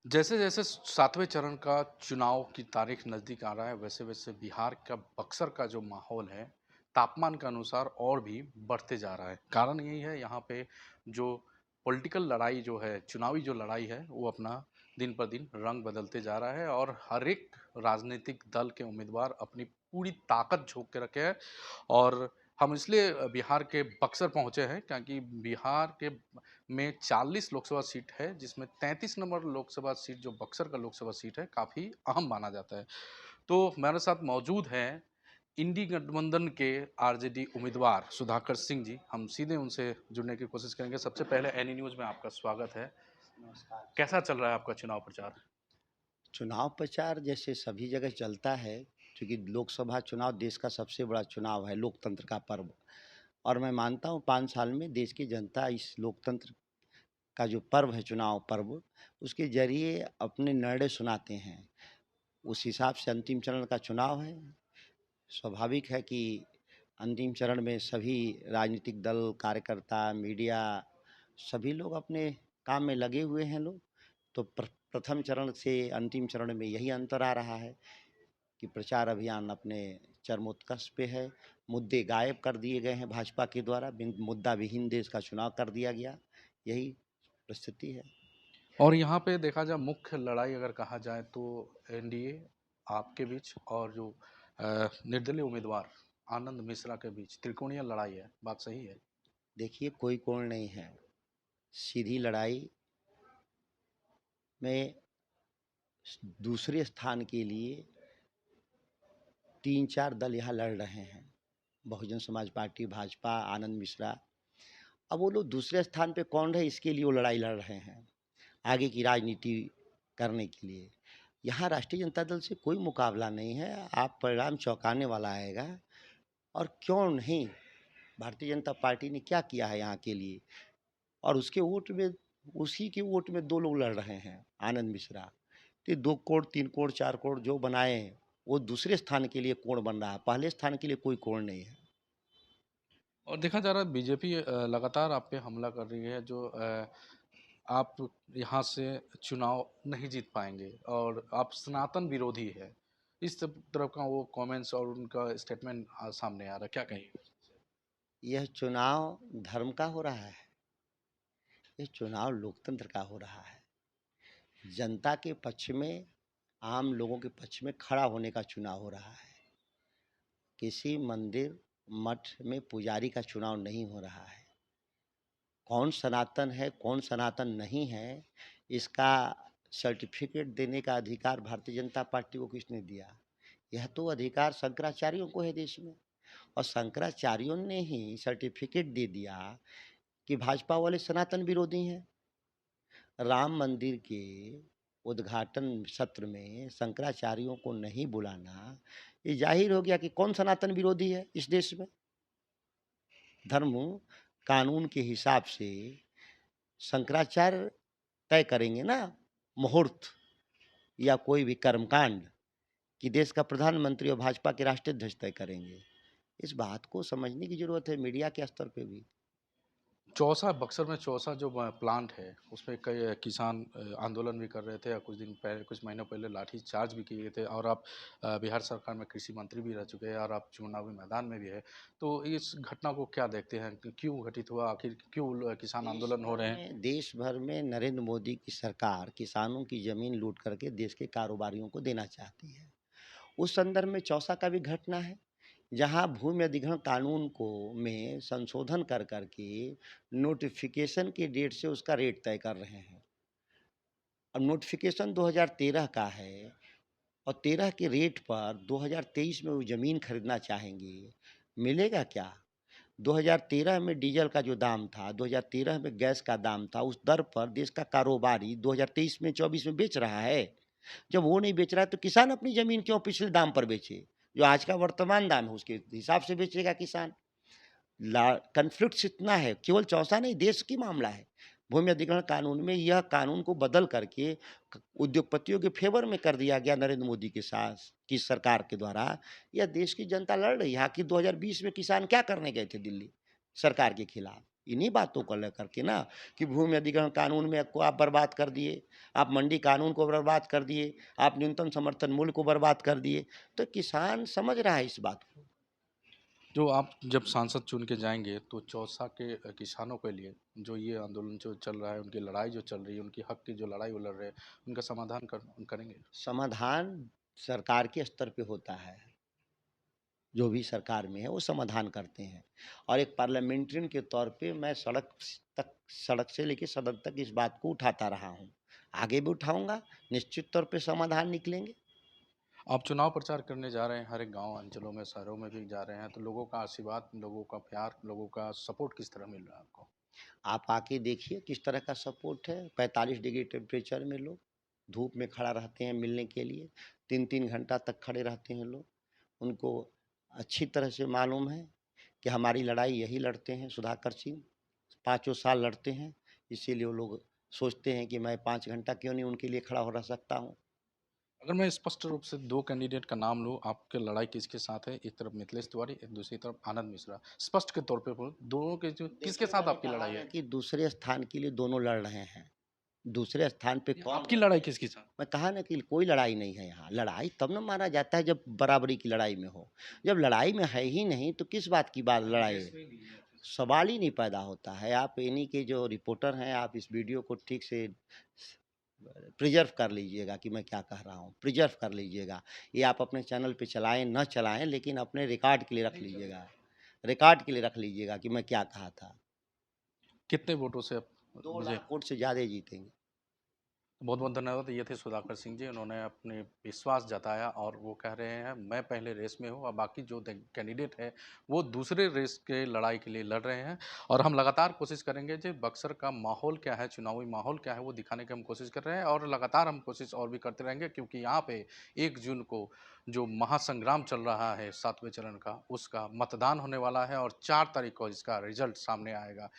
जैसे जैसे सातवें चरण का चुनाव की तारीख नज़दीक आ रहा है, वैसे वैसे बिहार का बक्सर का जो माहौल है, तापमान के अनुसार और भी बढ़ते जा रहा है। कारण यही है यहाँ पे जो पॉलिटिकल लड़ाई जो है, चुनावी जो लड़ाई है, वो अपना दिन पर दिन रंग बदलते जा रहा है और हर एक राजनीतिक दल के उम्मीदवार अपनी पूरी ताकत झोंक के रखे हैं। और हम इसलिए बिहार के बक्सर पहुँचे हैं क्योंकि बिहार के में 40 लोकसभा सीट है, जिसमें 33 नंबर लोकसभा सीट जो बक्सर का लोकसभा सीट है, काफ़ी अहम माना जाता है। तो मेरे साथ मौजूद हैं इंडी गठबंधन के आरजेडी उम्मीदवार सुधाकर सिंह जी। हम सीधे उनसे जुड़ने की कोशिश करेंगे। सबसे पहले एनी न्यूज़ में आपका स्वागत है। नमस्कार। कैसा चल रहा है आपका चुनाव प्रचार? चुनाव प्रचार जैसे सभी जगह चलता है, क्योंकि लोकसभा चुनाव देश का सबसे बड़ा चुनाव है, लोकतंत्र का पर्व। और मैं मानता हूँ 5 साल में देश की जनता इस लोकतंत्र का जो पर्व है, चुनाव पर्व, उसके ज़रिए अपने निर्णय सुनाते हैं। उस हिसाब से अंतिम चरण का चुनाव है। स्वाभाविक है कि अंतिम चरण में सभी राजनीतिक दल, कार्यकर्ता, मीडिया, सभी लोग अपने काम में लगे हुए हैं लोग। तो प्रथम चरण से अंतिम चरण में यही अंतर आ रहा है कि प्रचार अभियान अपने चरमोत्कर्ष पे है। मुद्दे गायब कर दिए गए हैं भाजपा के द्वारा, मुद्दा विहीन देश का चुनाव कर दिया गया। यही परिस्थिति है। और यहाँ पे देखा जाए मुख्य लड़ाई अगर कहा जाए तो एनडीए आपके बीच और जो निर्दलीय उम्मीदवार आनंद मिश्रा के बीच त्रिकोणीय लड़ाई है। बात सही है? देखिए, कोई कोण नहीं है। सीधी लड़ाई में दूसरे स्थान के लिए 3-4 दल यहाँ लड़ रहे हैं। बहुजन समाज पार्टी, भाजपा, आनंद मिश्रा। अब वो लोग दूसरे स्थान पे कौन रहे, इसके लिए वो लड़ाई लड़ रहे हैं, आगे की राजनीति करने के लिए। यहाँ राष्ट्रीय जनता दल से कोई मुकाबला नहीं है। आप परिणाम चौंकाने वाला आएगा। और क्यों नहीं, भारतीय जनता पार्टी ने क्या किया है यहाँ के लिए। और उसके वोट में, उसी के वोट में 2 लोग लड़ रहे हैं, आनंद मिश्रा। तो 2 करोड़, 3 करोड़, 4 करोड़ जो बनाए हैं, वो दूसरे स्थान के लिए कोण बन रहा है, पहले स्थान के लिए कोई कोण नहीं है। और देखा जा रहा है बीजेपी लगातार आप पे हमला कर रही है जो आप यहाँ से चुनाव नहीं जीत पाएंगे और आप सनातन विरोधी है। इस सब तरह का वो कमेंट्स और उनका स्टेटमेंट सामने आ रहा है। क्या कहेंगे? यह चुनाव धर्म का हो रहा है, यह चुनाव लोकतंत्र का हो रहा है। जनता के पक्ष में, आम लोगों के पक्ष में खड़ा होने का चुनाव हो रहा है। किसी मंदिर, मठ में पुजारी का चुनाव नहीं हो रहा है। कौन सनातन है, कौन सनातन नहीं है, इसका सर्टिफिकेट देने का अधिकार भारतीय जनता पार्टी को किसने दिया? यह तो अधिकार शंकराचार्यों को है देश में। और शंकराचार्यों ने ही सर्टिफिकेट दे दिया कि भाजपा वाले सनातन विरोधी हैं। राम मंदिर के उद्घाटन सत्र में शंकराचार्यों को नहीं बुलाना, ये जाहिर हो गया कि कौन सनातन विरोधी है इस देश में। धर्म कानून के हिसाब से शंकराचार्य तय करेंगे ना मुहूर्त या कोई भी कर्मकांड, कि देश का प्रधानमंत्री और भाजपा के राष्ट्रीय अध्यक्ष तय करेंगे। इस बात को समझने की जरूरत है मीडिया के स्तर पे भी। चौसा बक्सर में चौसा जो प्लांट है उसमें कई किसान आंदोलन भी कर रहे थे और कुछ दिन पहले, कुछ महीनों पहले लाठी चार्ज भी किए गए थे। और आप बिहार सरकार में कृषि मंत्री भी रह चुके हैं और आप चुनावी मैदान में भी है। तो इस घटना को क्या देखते हैं कि क्यों घटित हुआ, आखिर क्यों किसान आंदोलन हो रहे हैं? देश भर में नरेंद्र मोदी की सरकार किसानों की जमीन लूट करके देश के कारोबारियों को देना चाहती है। उस संदर्भ में चौसा का भी घटना है, जहां भूमि अधिग्रहण कानून को में संशोधन कर करके नोटिफिकेशन की डेट से उसका रेट तय कर रहे हैं। अब नोटिफिकेशन 2013 का है और 13 के रेट पर 2023 में वो ज़मीन खरीदना चाहेंगे, मिलेगा क्या? 2013 में डीजल का जो दाम था, 2013 में गैस का दाम था, उस दर पर देश का कारोबारी 2023 में, 24 में बेच रहा है। जब वो नहीं बेच रहा है तो किसान अपनी ज़मीन क्यों पिछले दाम पर बेचे? जो आज का वर्तमान दाम है उसके हिसाब से बेचेगा किसान। कन्फ्लिक्ट इतना है, केवल चौसा नहीं, देश की मामला है। भूमि अधिग्रहण कानून में यह कानून को बदल करके उद्योगपतियों के फेवर में कर दिया गया नरेंद्र मोदी के साथ की सरकार के द्वारा। यह देश की जनता लड़ रही है। आखिर 2020 में किसान क्या करने गए थे दिल्ली सरकार के खिलाफ? इन्हीं बातों को लेकर के ना कि भूमि अधिग्रहण कानून में को आप बर्बाद कर दिए, आप मंडी कानून को बर्बाद कर दिए, आप न्यूनतम समर्थन मूल्य को बर्बाद कर दिए। तो किसान समझ रहा है इस बात को। जो आप जब सांसद चुन के जाएँगे तो चौसा के किसानों के लिए जो ये आंदोलन जो चल रहा है, उनकी लड़ाई जो चल रही है, उनकी हक की जो लड़ाई वो लड़ रहे हैं, उनका समाधान करेंगे? समाधान सरकार के स्तर पे होता है। जो भी सरकार में है वो समाधान करते हैं और एक पार्लियामेंटेरियन के तौर पे मैं सड़क से लेके सदन तक इस बात को उठाता रहा हूँ। आगे भी उठाऊँगा, निश्चित तौर पे समाधान निकलेंगे। आप चुनाव प्रचार करने जा रहे हैं, हर एक गाँव अंचलों में, शहरों में भी जा रहे हैं, तो लोगों का आशीर्वाद, लोगों का प्यार, लोगों का सपोर्ट किस तरह मिल रहा है आपको? आप आके देखिए किस तरह का सपोर्ट है। 45 डिग्री टेम्परेचर में लोग धूप में खड़ा रहते हैं मिलने के लिए। 3-3 घंटा तक खड़े रहते हैं लोग। उनको अच्छी तरह से मालूम है कि हमारी लड़ाई यही लड़ते हैं सुधाकर सिंह, पाँचों साल लड़ते हैं। इसीलिए वो लोग सोचते हैं कि मैं 5 घंटा क्यों नहीं उनके लिए खड़ा हो रह सकता हूँ। अगर मैं स्पष्ट रूप से 2 कैंडिडेट का नाम लूँ, आपकी लड़ाई किसके साथ है? एक तरफ मिथिलेश तिवारी, एक दूसरी तरफ आनंद मिश्रा। स्पष्ट के तौर पे बोलूँ, दोनों के जो किसके देखिए, साथ मैंने आपकी कहा लड़ाई ना है? कि दूसरे स्थान के लिए दोनों लड़ रहे हैं। दूसरे स्थान पे ये कौन आपकी लड़ लड़ाई रहे हैं? किसके साथ? मैं कहा ना कि कोई लड़ाई नहीं है यहाँ। लड़ाई तब ना माना जाता है जब बराबरी की लड़ाई में हो। जब लड़ाई में है ही नहीं तो किस बात की बात लड़ाई है? सवाल ही नहीं पैदा होता है। आप इन्हीं के जो रिपोर्टर हैं, आप इस वीडियो को ठीक से प्रिज़र्व कर लीजिएगा कि मैं क्या कह रहा हूँ, प्रिज़र्व कर लीजिएगा। ये आप अपने चैनल पे चलाएँ, ना चलाएँ लेकिन अपने रिकॉर्ड के लिए रख लीजिएगा। रिकॉर्ड के लिए रख लीजिएगा कि मैं क्या कहा था। कितने वोटों से आप 2 विजय? लाख वोट से ज़्यादा जीतेंगे। बहुत-बहुत धन्यवाद। ये थे सुधाकर सिंह जी, उन्होंने अपने विश्वास जताया और वो कह रहे हैं, मैं पहले रेस में हूँ और बाकी जो द कैंडिडेट है, वो दूसरे रेस के लड़ाई के लिए लड़ रहे हैं और हम लगातार कोशिश करेंगे कि बक्सर का माहौल क्या है, चुनावी माहौल क्या है, वो दिखाने की हम कोशिश कर रहे हैं और लगातार हम कोशिश और भी करते रहेंगे क्योंकि यहाँ पे 1 जून को जो महासंग्राम चल रहा है 7वें चरण का, उसका मतदान होने वाला है और 4 तारीख को इसका रिज़ल्ट सामने आएगा।